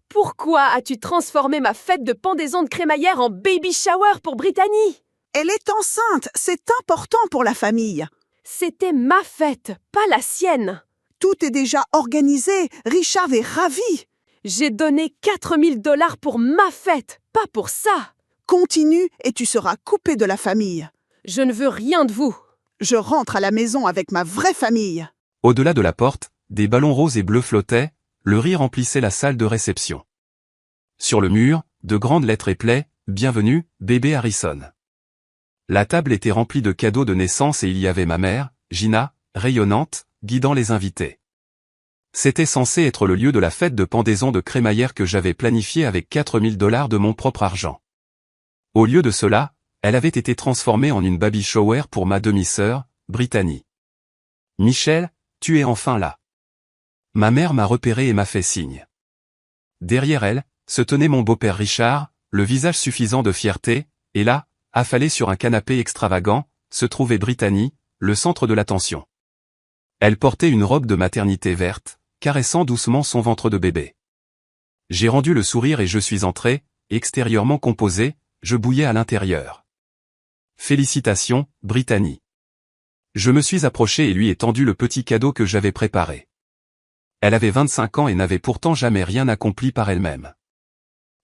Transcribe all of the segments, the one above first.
Pourquoi as-tu transformé ma fête de pendaison de crémaillère en baby shower pour Brittany? Elle est enceinte, c'est important pour la famille. C'était ma fête, pas la sienne. Tout est déjà organisé, Richard est ravi. J'ai donné 4000 $ pour ma fête, pas pour ça. Continue et tu seras coupé de la famille. Je ne veux rien de vous. Je rentre à la maison avec ma vraie famille. Au-delà de la porte, des ballons roses et bleus flottaient, le riz remplissait la salle de réception. Sur le mur, de grandes lettres éplaient « Bienvenue, bébé Harrison ». La table était remplie de cadeaux de naissance et il y avait ma mère, Gina, rayonnante, guidant les invités. C'était censé être le lieu de la fête de pendaison de crémaillère que j'avais planifiée avec 4000 $ de mon propre argent. Au lieu de cela, elle avait été transformée en une baby shower pour ma demi-sœur, Brittany. Michel, tu es enfin là. Ma mère m'a repéré et m'a fait signe. Derrière elle, se tenait mon beau-père Richard, le visage suffisant de fierté, et là, affalée sur un canapé extravagant, se trouvait Brittany, le centre de l'attention. Elle portait une robe de maternité verte, caressant doucement son ventre de bébé. J'ai rendu le sourire et je suis entré, extérieurement composé, je bouillais à l'intérieur. Félicitations, Brittany. Je me suis approché et lui ai tendu le petit cadeau que j'avais préparé. Elle avait 25 ans et n'avait pourtant jamais rien accompli par elle-même.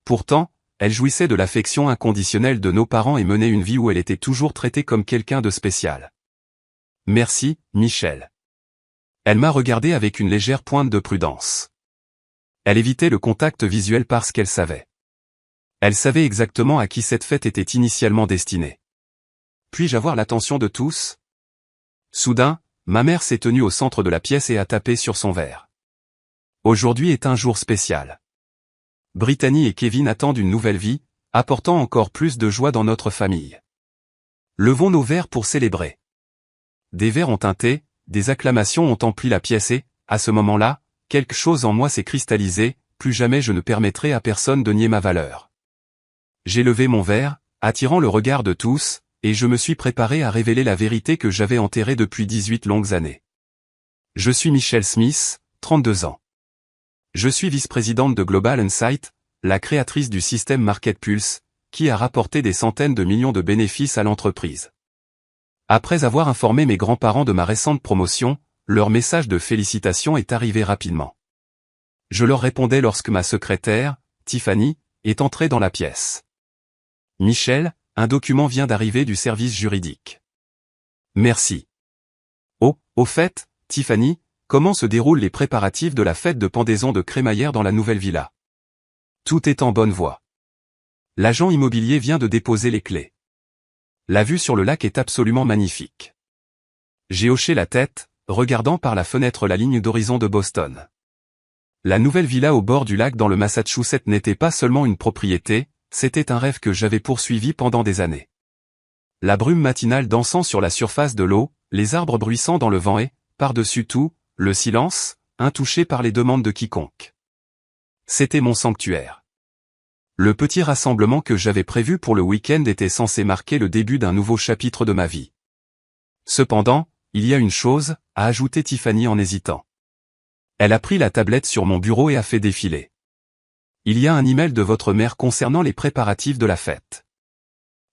Pourtant, elle jouissait de l'affection inconditionnelle de nos parents et menait une vie où elle était toujours traitée comme quelqu'un de spécial. Merci, Michel. Elle m'a regardé avec une légère pointe de prudence. Elle évitait le contact visuel parce qu'elle savait. Elle savait exactement à qui cette fête était initialement destinée. Puis-je avoir l'attention de tous? Soudain, ma mère s'est tenue au centre de la pièce et a tapé sur son verre. Aujourd'hui est un jour spécial. Brittany et Kevin attendent une nouvelle vie, apportant encore plus de joie dans notre famille. Levons nos verres pour célébrer. Des verres ont tinté, des acclamations ont empli la pièce et, à ce moment-là, quelque chose en moi s'est cristallisé, plus jamais je ne permettrai à personne de nier ma valeur. J'ai levé mon verre, attirant le regard de tous, et je me suis préparé à révéler la vérité que j'avais enterrée depuis 18 longues années. Je suis Michelle Smith, 32 ans. Je suis vice-présidente de Global Insight, la créatrice du système MarketPulse, qui a rapporté des centaines de millions de bénéfices à l'entreprise. Après avoir informé mes grands-parents de ma récente promotion, leur message de félicitations est arrivé rapidement. Je leur répondais lorsque ma secrétaire, Tiffany, est entrée dans la pièce. Michel, un document vient d'arriver du service juridique. Merci. Oh, au fait, Tiffany, comment se déroulent les préparatifs de la fête de pendaison de crémaillère dans la nouvelle villa? Tout est en bonne voie. L'agent immobilier vient de déposer les clés. La vue sur le lac est absolument magnifique. J'ai hoché la tête, regardant par la fenêtre la ligne d'horizon de Boston. La nouvelle villa au bord du lac dans le Massachusetts n'était pas seulement une propriété, c'était un rêve que j'avais poursuivi pendant des années. La brume matinale dansant sur la surface de l'eau, les arbres bruissant dans le vent et, par-dessus tout, le silence, intouché par les demandes de quiconque. C'était mon sanctuaire. Le petit rassemblement que j'avais prévu pour le week-end était censé marquer le début d'un nouveau chapitre de ma vie. Cependant, il y a une chose, a ajouté Tiffany en hésitant. Elle a pris la tablette sur mon bureau et a fait défiler. Il y a un email de votre mère concernant les préparatifs de la fête.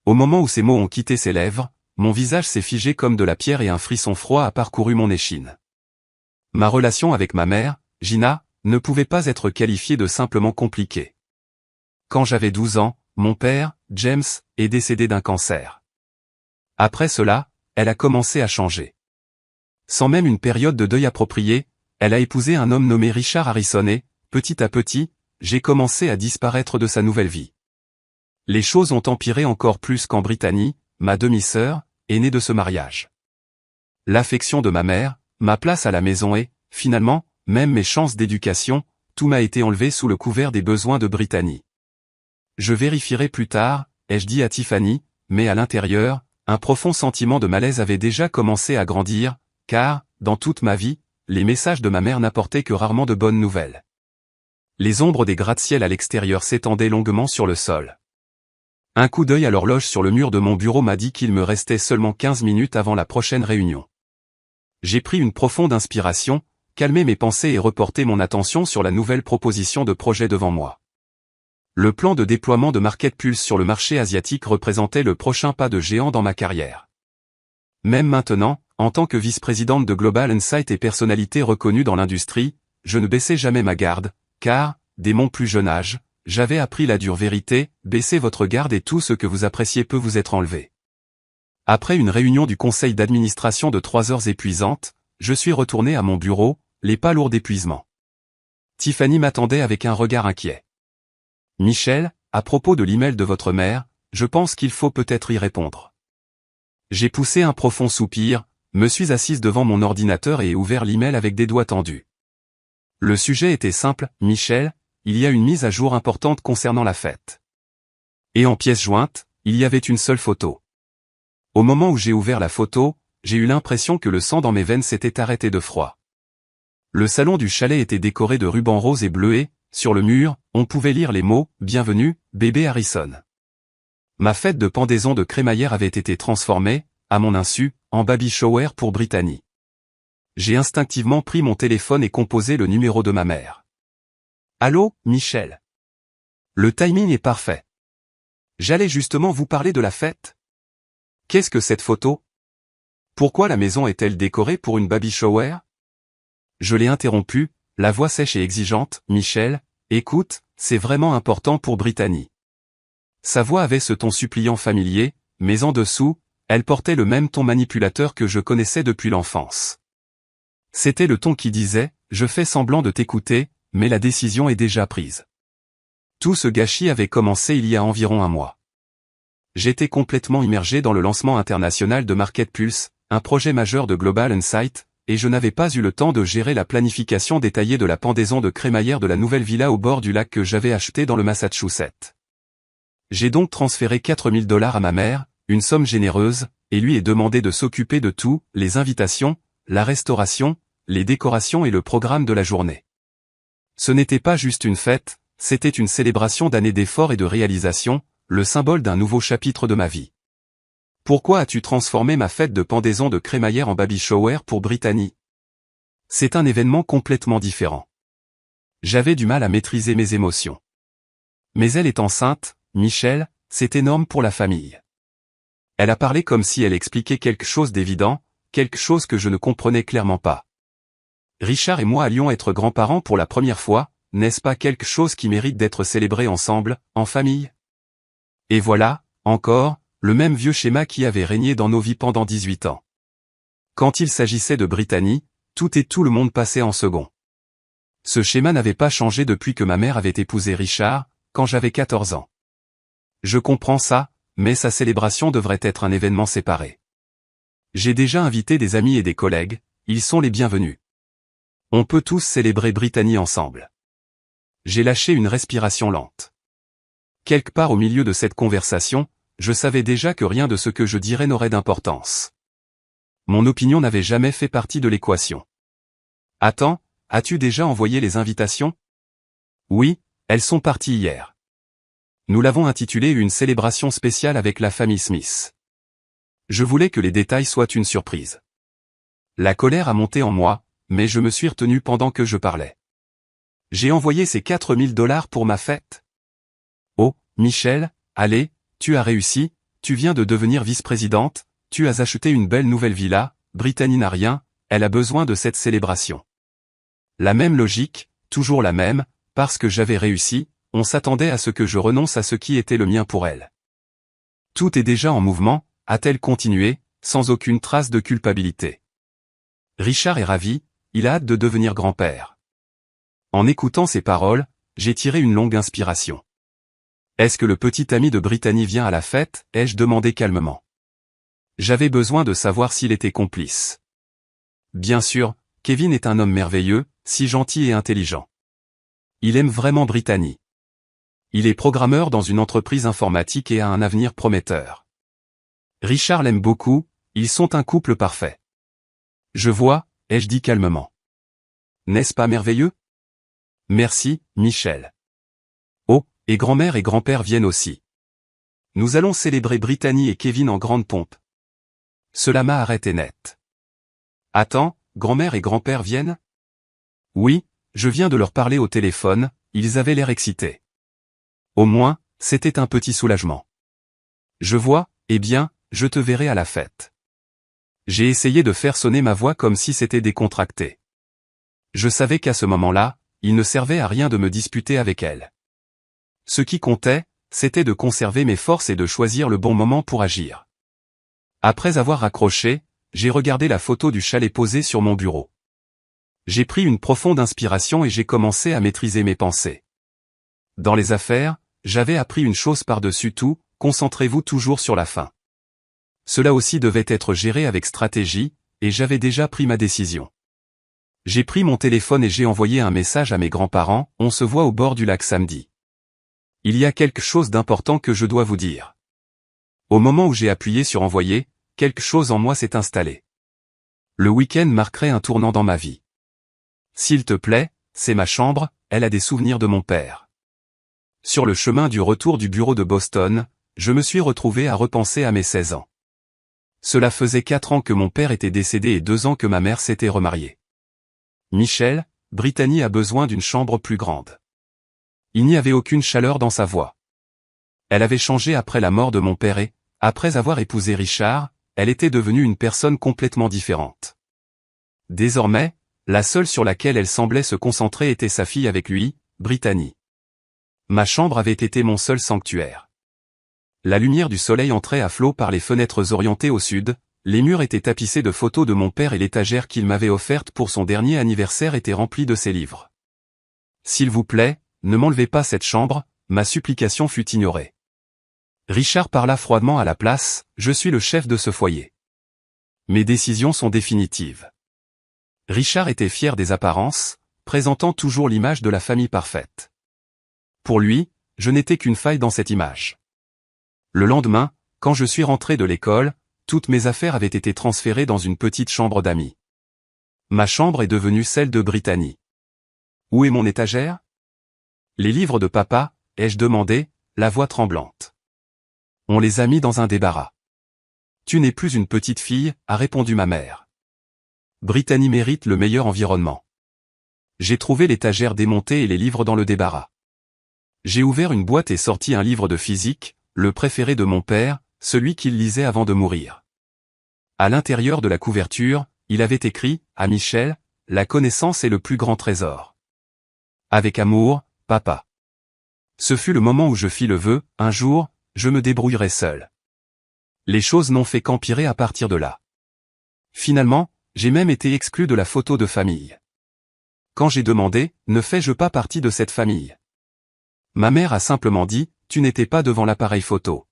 Au moment où ces mots ont quitté ses lèvres, mon visage s'est figé comme de la pierre et un frisson froid a parcouru mon échine. Ma relation avec ma mère, Gina, ne pouvait pas être qualifiée de simplement compliquée. Quand j'avais 12 ans, mon père, James, est décédé d'un cancer. Après cela, elle a commencé à changer. Sans même une période de deuil appropriée, elle a épousé un homme nommé Richard Harrison et, petit à petit, j'ai commencé à disparaître de sa nouvelle vie. Les choses ont empiré encore plus quand Brittany, ma demi-sœur, est née de ce mariage. L'affection de ma mère, ma place à la maison et, finalement, même mes chances d'éducation, tout m'a été enlevé sous le couvert des besoins de Brittany. Je vérifierai plus tard, ai-je dit à Tiffany, mais à l'intérieur, un profond sentiment de malaise avait déjà commencé à grandir, car, dans toute ma vie, les messages de ma mère n'apportaient que rarement de bonnes nouvelles. Les ombres des gratte-ciel à l'extérieur s'étendaient longuement sur le sol. Un coup d'œil à l'horloge sur le mur de mon bureau m'a dit qu'il me restait seulement 15 minutes avant la prochaine réunion. J'ai pris une profonde inspiration, calmé mes pensées et reporté mon attention sur la nouvelle proposition de projet devant moi. Le plan de déploiement de MarketPulse sur le marché asiatique représentait le prochain pas de géant dans ma carrière. Même maintenant, en tant que vice-présidente de Global Insight et personnalité reconnue dans l'industrie, je ne baissais jamais ma garde, car, dès mon plus jeune âge, j'avais appris la dure vérité, baissez votre garde et tout ce que vous appréciez peut vous être enlevé. Après une réunion du conseil d'administration de 3 heures épuisantes, je suis retourné à mon bureau, les pas lourds d'épuisement. Tiffany m'attendait avec un regard inquiet. Michel, à propos de l'email de votre mère, je pense qu'il faut peut-être y répondre. J'ai poussé un profond soupir, me suis assise devant mon ordinateur et ai ouvert l'email avec des doigts tendus. Le sujet était simple, Michel, il y a une mise à jour importante concernant la fête. Et en pièce jointe, il y avait une seule photo. Au moment où j'ai ouvert la photo, j'ai eu l'impression que le sang dans mes veines s'était arrêté de froid. Le salon du chalet était décoré de rubans roses et bleus et, sur le mur, on pouvait lire les mots « Bienvenue, bébé Harrison ». Ma fête de pendaison de crémaillère avait été transformée, à mon insu, en baby shower pour Brittany. J'ai instinctivement pris mon téléphone et composé le numéro de ma mère. Allô, Michel. Le timing est parfait. J'allais justement vous parler de la fête. Qu'est-ce que cette photo? Pourquoi la maison est-elle décorée pour une baby shower? Je l'ai interrompu, la voix sèche et exigeante, Michel, écoute, c'est vraiment important pour Brittany. Sa voix avait ce ton suppliant familier, mais en dessous, elle portait le même ton manipulateur que je connaissais depuis l'enfance. C'était le ton qui disait, je fais semblant de t'écouter, mais la décision est déjà prise. Tout ce gâchis avait commencé il y a environ un mois. J'étais complètement immergé dans le lancement international de MarketPulse, un projet majeur de Global Insight, et je n'avais pas eu le temps de gérer la planification détaillée de la pendaison de crémaillère de la nouvelle villa au bord du lac que j'avais achetée dans le Massachusetts. J'ai donc transféré $4 000 à ma mère, une somme généreuse, et lui ai demandé de s'occuper de tout, les invitations, la restauration, les décorations et le programme de la journée. Ce n'était pas juste une fête, c'était une célébration d'années d'efforts et de réalisations, le symbole d'un nouveau chapitre de ma vie. Pourquoi as-tu transformé ma fête de pendaison de crémaillère en baby shower pour Brittany? C'est un événement complètement différent. J'avais du mal à maîtriser mes émotions. Mais elle est enceinte, Michel, c'est énorme pour la famille. Elle a parlé comme si elle expliquait quelque chose d'évident, quelque chose que je ne comprenais clairement pas. Richard et moi allions être grands-parents pour la première fois, n'est-ce pas quelque chose qui mérite d'être célébré ensemble, en famille? Et voilà, encore, le même vieux schéma qui avait régné dans nos vies pendant 18 ans. Quand il s'agissait de Brittany, tout et tout le monde passait en second. Ce schéma n'avait pas changé depuis que ma mère avait épousé Richard, quand j'avais 14 ans. Je comprends ça, mais sa célébration devrait être un événement séparé. J'ai déjà invité des amis et des collègues, ils sont les bienvenus. On peut tous célébrer Brittany ensemble. J'ai lâché une respiration lente. Quelque part au milieu de cette conversation, je savais déjà que rien de ce que je dirais n'aurait d'importance. Mon opinion n'avait jamais fait partie de l'équation. Attends, as-tu déjà envoyé les invitations? Oui, elles sont parties hier. Nous l'avons intitulée une célébration spéciale avec la famille Smith. Je voulais que les détails soient une surprise. La colère a monté en moi, mais je me suis retenu pendant que je parlais. J'ai envoyé ces $4 000 pour ma fête. Oh, Michel, allez, tu as réussi, tu viens de devenir vice-présidente, tu as acheté une belle nouvelle villa, Brittany n'a rien, elle a besoin de cette célébration. La même logique, toujours la même, parce que j'avais réussi, on s'attendait à ce que je renonce à ce qui était le mien pour elle. Tout est déjà en mouvement, a-t-elle continué, sans aucune trace de culpabilité. Richard est ravi, il a hâte de devenir grand-père. En écoutant ces paroles, j'ai tiré une longue inspiration. Est-ce que le petit ami de Brittany vient à la fête? Ai-je demandé calmement. J'avais besoin de savoir s'il était complice. Bien sûr, Kevin est un homme merveilleux, si gentil et intelligent. Il aime vraiment Brittany. Il est programmeur dans une entreprise informatique et a un avenir prometteur. Richard l'aime beaucoup, ils sont un couple parfait. Je vois, ai-je dit calmement. N'est-ce pas merveilleux? Merci, Michel. Oh, et grand-mère et grand-père viennent aussi. Nous allons célébrer Brittany et Kevin en grande pompe. Cela m'a arrêté net. Attends, grand-mère et grand-père viennent? Oui, je viens de leur parler au téléphone, ils avaient l'air excités. Au moins, c'était un petit soulagement. Je vois, eh bien, je te verrai à la fête. J'ai essayé de faire sonner ma voix comme si c'était décontracté. Je savais qu'à ce moment-là, il ne servait à rien de me disputer avec elle. Ce qui comptait, c'était de conserver mes forces et de choisir le bon moment pour agir. Après avoir raccroché, j'ai regardé la photo du chalet posée sur mon bureau. J'ai pris une profonde inspiration et j'ai commencé à maîtriser mes pensées. Dans les affaires, j'avais appris une chose par-dessus tout, concentrez-vous toujours sur la fin. Cela aussi devait être géré avec stratégie, et j'avais déjà pris ma décision. J'ai pris mon téléphone et j'ai envoyé un message à mes grands-parents, on se voit au bord du lac samedi. Il y a quelque chose d'important que je dois vous dire. Au moment où j'ai appuyé sur envoyer, quelque chose en moi s'est installé. Le week-end marquerait un tournant dans ma vie. S'il te plaît, c'est ma chambre, elle a des souvenirs de mon père. Sur le chemin du retour du bureau de Boston, je me suis retrouvé à repenser à mes 16 ans. Cela faisait 4 ans que mon père était décédé et 2 ans que ma mère s'était remariée. Michel, Brittany a besoin d'une chambre plus grande. Il n'y avait aucune chaleur dans sa voix. Elle avait changé après la mort de mon père et, après avoir épousé Richard, elle était devenue une personne complètement différente. Désormais, la seule sur laquelle elle semblait se concentrer était sa fille avec lui, Brittany. Ma chambre avait été mon seul sanctuaire. La lumière du soleil entrait à flot par les fenêtres orientées au sud, les murs étaient tapissés de photos de mon père et l'étagère qu'il m'avait offerte pour son dernier anniversaire était remplie de ses livres. S'il vous plaît, ne m'enlevez pas cette chambre, ma supplication fut ignorée. Richard parla froidement à la place, je suis le chef de ce foyer. Mes décisions sont définitives. Richard était fier des apparences, présentant toujours l'image de la famille parfaite. Pour lui, je n'étais qu'une faille dans cette image. Le lendemain, quand je suis rentré de l'école, toutes mes affaires avaient été transférées dans une petite chambre d'amis. Ma chambre est devenue celle de Brittany. Où est mon étagère? Les livres de papa, ai-je demandé, la voix tremblante. On les a mis dans un débarras. Tu n'es plus une petite fille, a répondu ma mère. Brittany mérite le meilleur environnement. J'ai trouvé l'étagère démontée et les livres dans le débarras. J'ai ouvert une boîte et sorti un livre de physique, le préféré de mon père, celui qu'il lisait avant de mourir. À l'intérieur de la couverture, il avait écrit, à Michel, la connaissance est le plus grand trésor. Avec amour, papa. Ce fut le moment où je fis le vœu, un jour, je me débrouillerai seul. Les choses n'ont fait qu'empirer à partir de là. Finalement, j'ai même été exclu de la photo de famille. Quand j'ai demandé, ne fais-je pas partie de cette famille? Ma mère a simplement dit, tu n'étais pas devant l'appareil photo.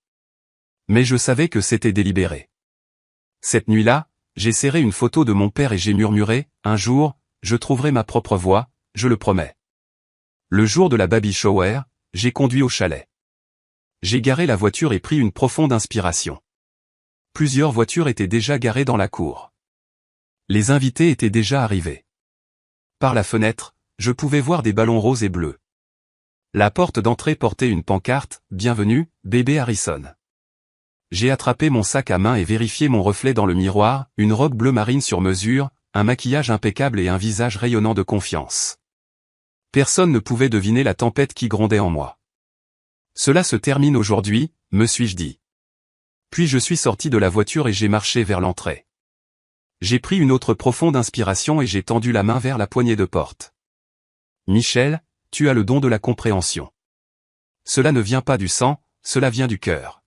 Mais je savais que c'était délibéré. Cette nuit-là, j'ai serré une photo de mon père et j'ai murmuré, un jour, je trouverai ma propre voix, je le promets. Le jour de la baby shower, j'ai conduit au chalet. J'ai garé la voiture et pris une profonde inspiration. Plusieurs voitures étaient déjà garées dans la cour. Les invités étaient déjà arrivés. Par la fenêtre, je pouvais voir des ballons roses et bleus. La porte d'entrée portait une pancarte, « Bienvenue, bébé Harrison ». J'ai attrapé mon sac à main et vérifié mon reflet dans le miroir, une robe bleu marine sur mesure, un maquillage impeccable et un visage rayonnant de confiance. Personne ne pouvait deviner la tempête qui grondait en moi. Cela se termine aujourd'hui, me suis-je dit. Puis je suis sorti de la voiture et j'ai marché vers l'entrée. J'ai pris une autre profonde inspiration et j'ai tendu la main vers la poignée de porte. Michel, tu as le don de la compréhension. Cela ne vient pas du sang, cela vient du cœur.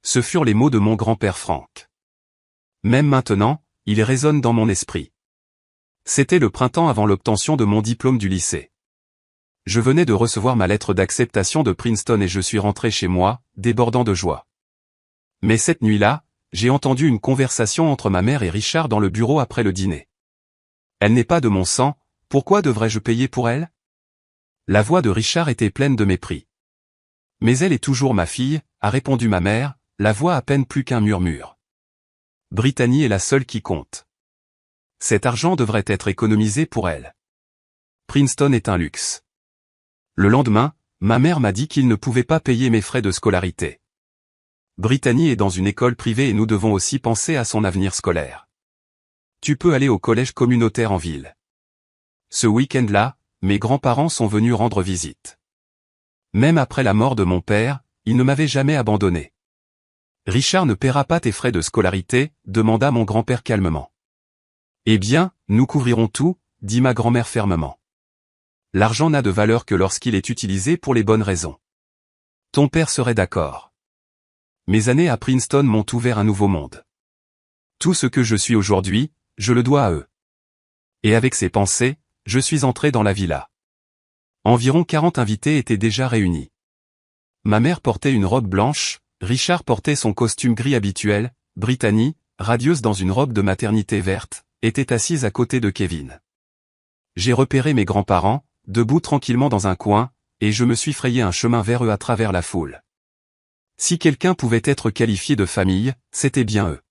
Ce furent les mots de mon grand-père Franck. Même maintenant, ils résonnent dans mon esprit. C'était le printemps avant l'obtention de mon diplôme du lycée. Je venais de recevoir ma lettre d'acceptation de Princeton et je suis rentré chez moi, débordant de joie. Mais cette nuit-là, j'ai entendu une conversation entre ma mère et Richard dans le bureau après le dîner. Elle n'est pas de mon sang, pourquoi devrais-je payer pour elle? La voix de Richard était pleine de mépris. Mais elle est toujours ma fille, a répondu ma mère, la voix à peine plus qu'un murmure. Brittany est la seule qui compte. Cet argent devrait être économisé pour elle. Princeton est un luxe. Le lendemain, ma mère m'a dit qu'il ne pouvait pas payer mes frais de scolarité. Brittany est dans une école privée et nous devons aussi penser à son avenir scolaire. Tu peux aller au collège communautaire en ville. Ce week-end-là, mes grands-parents sont venus rendre visite. Même après la mort de mon père, il ne m'avait jamais abandonné. Richard ne paiera pas tes frais de scolarité, demanda mon grand-père calmement. Eh bien, nous couvrirons tout, dit ma grand-mère fermement. L'argent n'a de valeur que lorsqu'il est utilisé pour les bonnes raisons. Ton père serait d'accord. Mes années à Princeton m'ont ouvert un nouveau monde. Tout ce que je suis aujourd'hui, je le dois à eux. Et avec ces pensées, je suis entré dans la villa. Environ 40 invités étaient déjà réunis. Ma mère portait une robe blanche, Richard portait son costume gris habituel, Brittany, radieuse dans une robe de maternité verte, était assise à côté de Kevin. J'ai repéré mes grands-parents, debout tranquillement dans un coin, et je me suis frayé un chemin vers eux à travers la foule. Si quelqu'un pouvait être qualifié de famille, c'était bien eux.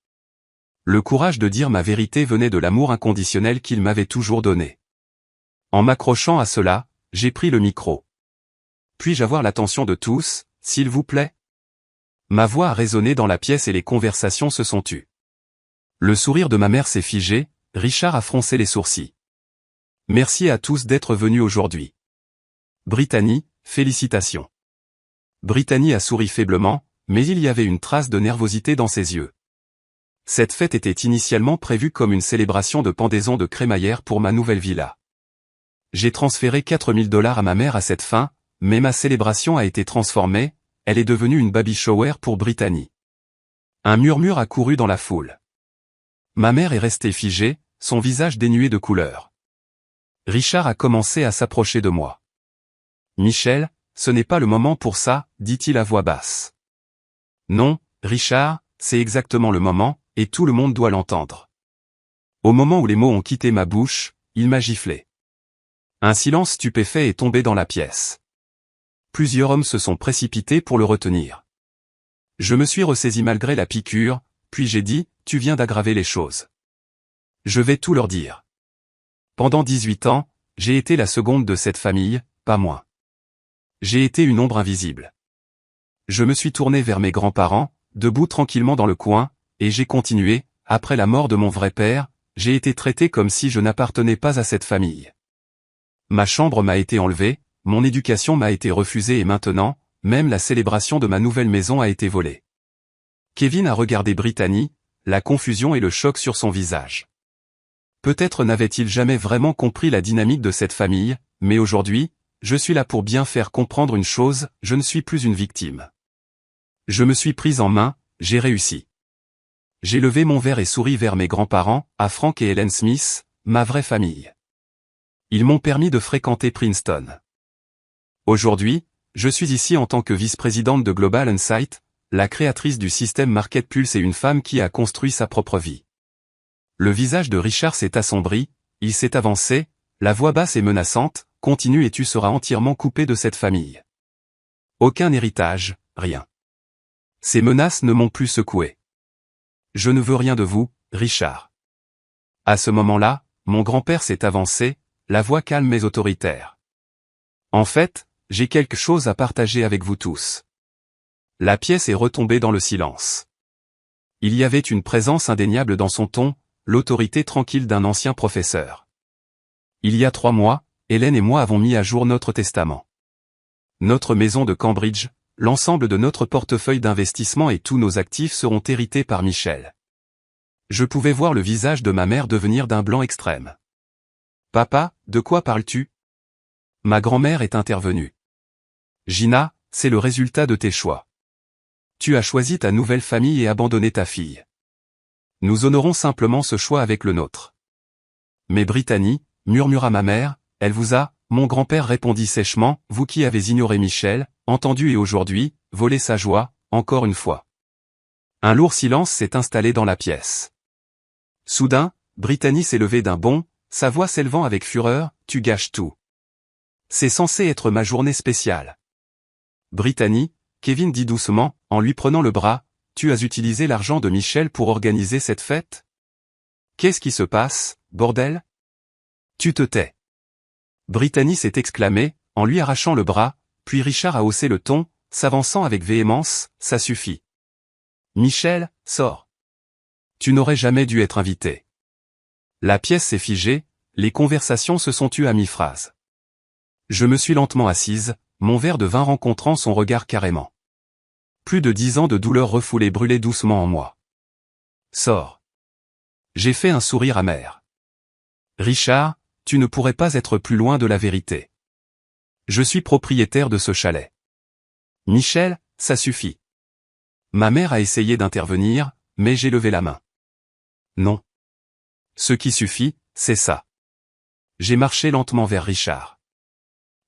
Le courage de dire ma vérité venait de l'amour inconditionnel qu'ils m'avaient toujours donné. En m'accrochant à cela, j'ai pris le micro. Puis-je avoir l'attention de tous, s'il vous plaît ? Ma voix a résonné dans la pièce et les conversations se sont tues. Le sourire de ma mère s'est figé, Richard a froncé les sourcils. Merci à tous d'être venus aujourd'hui. Brittany, félicitations. Brittany a souri faiblement, mais il y avait une trace de nervosité dans ses yeux. Cette fête était initialement prévue comme une célébration de pendaison de crémaillère pour ma nouvelle villa. J'ai transféré $4000 à ma mère à cette fin, mais ma célébration a été transformée, elle est devenue une baby shower pour Brittany. Un murmure a couru dans la foule. Ma mère est restée figée, son visage dénué de couleur. Richard a commencé à s'approcher de moi. Michel, ce n'est pas le moment pour ça, dit-il à voix basse. Non, Richard, c'est exactement le moment, et tout le monde doit l'entendre. Au moment où les mots ont quitté ma bouche, il m'a giflé. Un silence stupéfait est tombé dans la pièce. Plusieurs hommes se sont précipités pour le retenir. Je me suis ressaisi malgré la piqûre, puis j'ai dit, tu viens d'aggraver les choses. Je vais tout leur dire. Pendant 18 ans, j'ai été la seconde de cette famille, pas moins. J'ai été une ombre invisible. Je me suis tourné vers mes grands-parents, debout tranquillement dans le coin, et j'ai continué, après la mort de mon vrai père, j'ai été traité comme si je n'appartenais pas à cette famille. Ma chambre m'a été enlevée, mon éducation m'a été refusée et maintenant, même la célébration de ma nouvelle maison a été volée. Kevin a regardé Brittany, la confusion et le choc sur son visage. Peut-être n'avait-il jamais vraiment compris la dynamique de cette famille, mais aujourd'hui, je suis là pour bien faire comprendre une chose, je ne suis plus une victime. Je me suis prise en main, j'ai réussi. J'ai levé mon verre et souri vers mes grands-parents, à Frank et Helen Smith, ma vraie famille. Ils m'ont permis de fréquenter Princeton. Aujourd'hui, je suis ici en tant que vice-présidente de Global Insight, la créatrice du système Market Pulse et une femme qui a construit sa propre vie. Le visage de Richard s'est assombri, il s'est avancé, la voix basse et menaçante, continue et tu seras entièrement coupé de cette famille. Aucun héritage, rien. Ces menaces ne m'ont plus secoué. Je ne veux rien de vous, Richard. À ce moment-là, mon grand-père s'est avancé, la voix calme mais autoritaire. En fait, j'ai quelque chose à partager avec vous tous. La pièce est retombée dans le silence. Il y avait une présence indéniable dans son ton, l'autorité tranquille d'un ancien professeur. Il y a 3 mois, Hélène et moi avons mis à jour notre testament. Notre maison de Cambridge, l'ensemble de notre portefeuille d'investissement et tous nos actifs seront hérités par Michel. Je pouvais voir le visage de ma mère devenir d'un blanc extrême. Papa, de quoi parles-tu ? Ma grand-mère est intervenue. Gina, c'est le résultat de tes choix. Tu as choisi ta nouvelle famille et abandonné ta fille. Nous honorons simplement ce choix avec le nôtre. Mais Brittany, murmura ma mère, elle vous a, mon grand-père répondit sèchement, vous qui avez ignoré Michel, entendu et aujourd'hui, volé sa joie, encore une fois. Un lourd silence s'est installé dans la pièce. Soudain, Brittany s'est levée d'un bond, sa voix s'élevant avec fureur, tu gâches tout. C'est censé être ma journée spéciale. Brittany, Kevin dit doucement, en lui prenant le bras, tu as utilisé l'argent de Michel pour organiser cette fête ? Qu'est-ce qui se passe, bordel ? Tu te tais. Brittany s'est exclamée, en lui arrachant le bras, puis Richard a haussé le ton, s'avançant avec véhémence, ça suffit. Michel, sors. Tu n'aurais jamais dû être invité. La pièce s'est figée, les conversations se sont tues à mi-phrase. Je me suis lentement assise, mon verre de vin rencontrant son regard carrément. Plus de 10 ans de douleur refoulée brûlaient doucement en moi. Sors. J'ai fait un sourire amer. Richard, tu ne pourrais pas être plus loin de la vérité. Je suis propriétaire de ce chalet. Michel, ça suffit. Ma mère a essayé d'intervenir, mais j'ai levé la main. Non. Ce qui suffit, c'est ça. J'ai marché lentement vers Richard.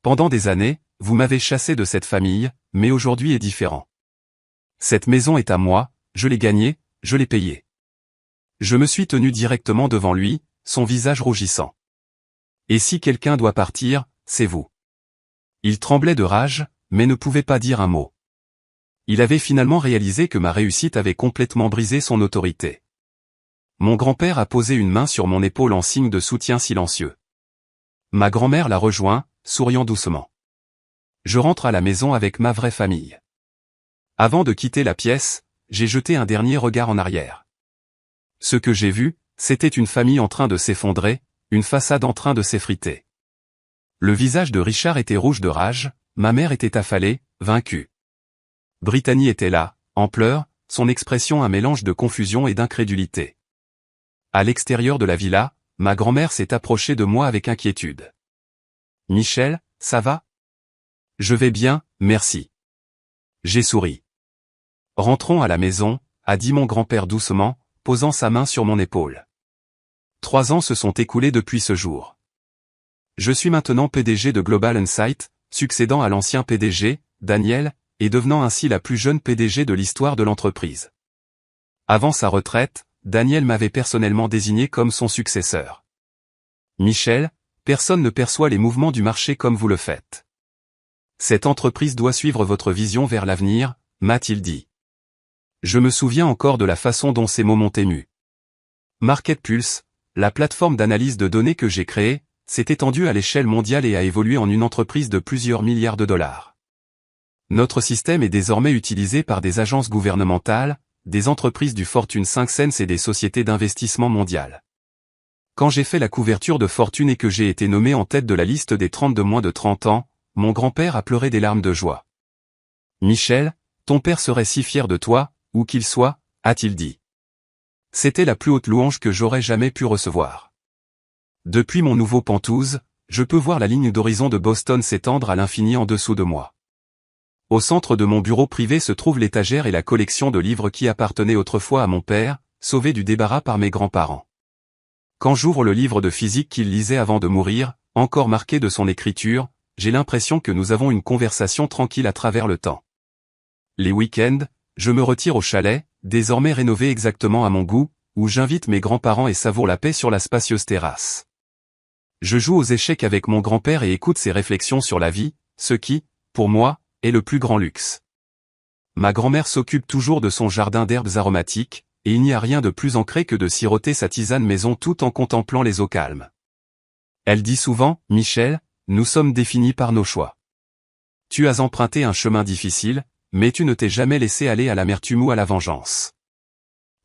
Pendant des années, vous m'avez chassé de cette famille, mais aujourd'hui est différent. Cette maison est à moi, je l'ai gagnée, je l'ai payée. Je me suis tenu directement devant lui, son visage rougissant. Et si quelqu'un doit partir, c'est vous. Il tremblait de rage, mais ne pouvait pas dire un mot. Il avait finalement réalisé que ma réussite avait complètement brisé son autorité. Mon grand-père a posé une main sur mon épaule en signe de soutien silencieux. Ma grand-mère l'a rejoint, souriant doucement. Je rentre à la maison avec ma vraie famille. Avant de quitter la pièce, j'ai jeté un dernier regard en arrière. Ce que j'ai vu, c'était une famille en train de s'effondrer, une façade en train de s'effriter. Le visage de Richard était rouge de rage, ma mère était affalée, vaincue. Brittany était là, en pleurs, son expression un mélange de confusion et d'incrédulité. À l'extérieur de la villa, ma grand-mère s'est approchée de moi avec inquiétude. « Michel, ça va ? » ?»« Je vais bien, merci. » J'ai souri. « Rentrons à la maison, » a dit mon grand-père doucement, posant sa main sur mon épaule. 3 ans se sont écoulés depuis ce jour. Je suis maintenant PDG de Global Insight, succédant à l'ancien PDG, Daniel, et devenant ainsi la plus jeune PDG de l'histoire de l'entreprise. Avant sa retraite, Daniel m'avait personnellement désigné comme son successeur. Michel, personne ne perçoit les mouvements du marché comme vous le faites. Cette entreprise doit suivre votre vision vers l'avenir, m'a-t-il dit. Je me souviens encore de la façon dont ces mots m'ont ému. MarketPulse, la plateforme d'analyse de données que j'ai créée, s'est étendue à l'échelle mondiale et a évolué en une entreprise de plusieurs milliards de dollars. Notre système est désormais utilisé par des agences gouvernementales, des entreprises du Fortune 500 et des sociétés d'investissement mondiales. Quand j'ai fait la couverture de Fortune et que j'ai été nommé en tête de la liste des 30 de moins de 30 ans, mon grand-père a pleuré des larmes de joie. Michel, ton père serait si fier de toi, où qu'il soit, a-t-il dit. C'était la plus haute louange que j'aurais jamais pu recevoir. Depuis mon nouveau Penthouse, je peux voir la ligne d'horizon de Boston s'étendre à l'infini en dessous de moi. Au centre de mon bureau privé se trouve l'étagère et la collection de livres qui appartenaient autrefois à mon père, sauvé du débarras par mes grands-parents. Quand j'ouvre le livre de physique qu'il lisait avant de mourir, encore marqué de son écriture, j'ai l'impression que nous avons une conversation tranquille à travers le temps. Les week-ends, je me retire au chalet, désormais rénové exactement à mon goût, où j'invite mes grands-parents et savoure la paix sur la spacieuse terrasse. Je joue aux échecs avec mon grand-père et écoute ses réflexions sur la vie, ce qui, pour moi, est le plus grand luxe. Ma grand-mère s'occupe toujours de son jardin d'herbes aromatiques, et il n'y a rien de plus ancré que de siroter sa tisane maison tout en contemplant les eaux calmes. Elle dit souvent, « Michel, nous sommes définis par nos choix. Tu as emprunté un chemin difficile, mais tu ne t'es jamais laissé aller à l'amertume ou à la vengeance.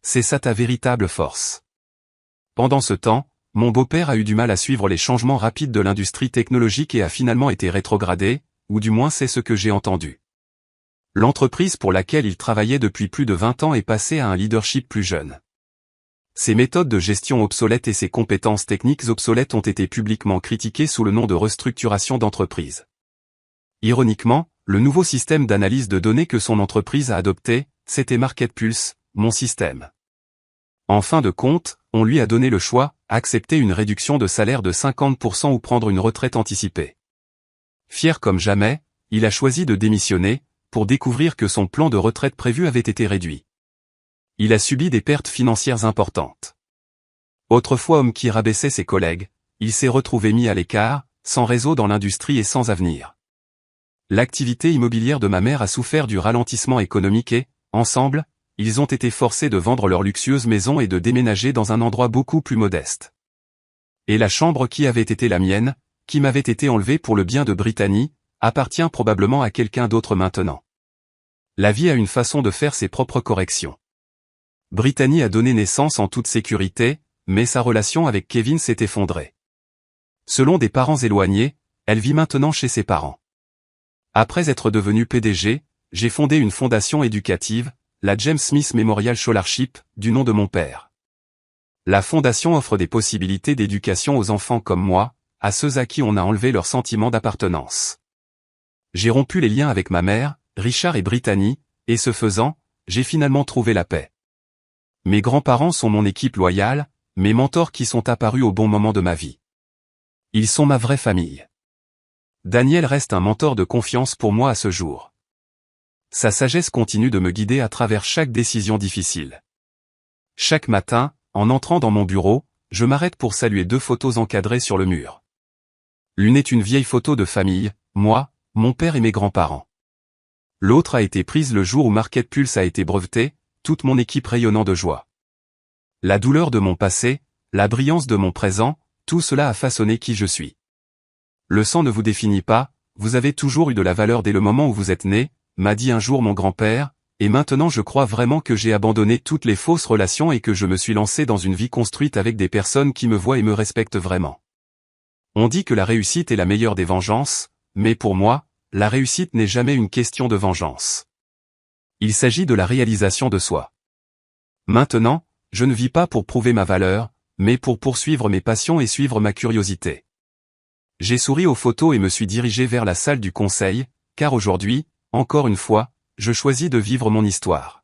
C'est ça ta véritable force. » Pendant ce temps, mon beau-père a eu du mal à suivre les changements rapides de l'industrie technologique et a finalement été rétrogradé, ou du moins c'est ce que j'ai entendu. L'entreprise pour laquelle il travaillait depuis plus de 20 ans est passée à un leadership plus jeune. Ses méthodes de gestion obsolètes et ses compétences techniques obsolètes ont été publiquement critiquées sous le nom de restructuration d'entreprise. Ironiquement, le nouveau système d'analyse de données que son entreprise a adopté, c'était MarketPulse, mon système. En fin de compte, on lui a donné le choix, accepter une réduction de salaire de 50% ou prendre une retraite anticipée. Fier comme jamais, il a choisi de démissionner, pour découvrir que son plan de retraite prévu avait été réduit. Il a subi des pertes financières importantes. Autrefois homme qui rabaissait ses collègues, il s'est retrouvé mis à l'écart, sans réseau dans l'industrie et sans avenir. L'activité immobilière de ma mère a souffert du ralentissement économique et, ensemble, ils ont été forcés de vendre leur luxueuse maison et de déménager dans un endroit beaucoup plus modeste. Et la chambre qui avait été la mienne, qui m'avait été enlevée pour le bien de Brittany, appartient probablement à quelqu'un d'autre maintenant. La vie a une façon de faire ses propres corrections. Brittany a donné naissance en toute sécurité, mais sa relation avec Kevin s'est effondrée. Selon des parents éloignés, elle vit maintenant chez ses parents. Après être devenu PDG, j'ai fondé une fondation éducative, la James Smith Memorial Scholarship, du nom de mon père. La fondation offre des possibilités d'éducation aux enfants comme moi, à ceux à qui on a enlevé leur sentiment d'appartenance. J'ai rompu les liens avec ma mère, Richard et Brittany, et ce faisant, j'ai finalement trouvé la paix. Mes grands-parents sont mon équipe loyale, mes mentors qui sont apparus au bon moment de ma vie. Ils sont ma vraie famille. Daniel reste un mentor de confiance pour moi à ce jour. Sa sagesse continue de me guider à travers chaque décision difficile. Chaque matin, en entrant dans mon bureau, je m'arrête pour saluer 2 photos encadrées sur le mur. L'une est une vieille photo de famille, moi, mon père et mes grands-parents. L'autre a été prise le jour où Market Pulse a été breveté, toute mon équipe rayonnant de joie. La douleur de mon passé, la brillance de mon présent, tout cela a façonné qui je suis. Le sang ne vous définit pas, vous avez toujours eu de la valeur dès le moment où vous êtes né, m'a dit un jour mon grand-père, et maintenant je crois vraiment que j'ai abandonné toutes les fausses relations et que je me suis lancé dans une vie construite avec des personnes qui me voient et me respectent vraiment. On dit que la réussite est la meilleure des vengeances, mais pour moi, la réussite n'est jamais une question de vengeance. Il s'agit de la réalisation de soi. Maintenant, je ne vis pas pour prouver ma valeur, mais pour poursuivre mes passions et suivre ma curiosité. J'ai souri aux photos et me suis dirigé vers la salle du conseil, car aujourd'hui, encore une fois, je choisis de vivre mon histoire.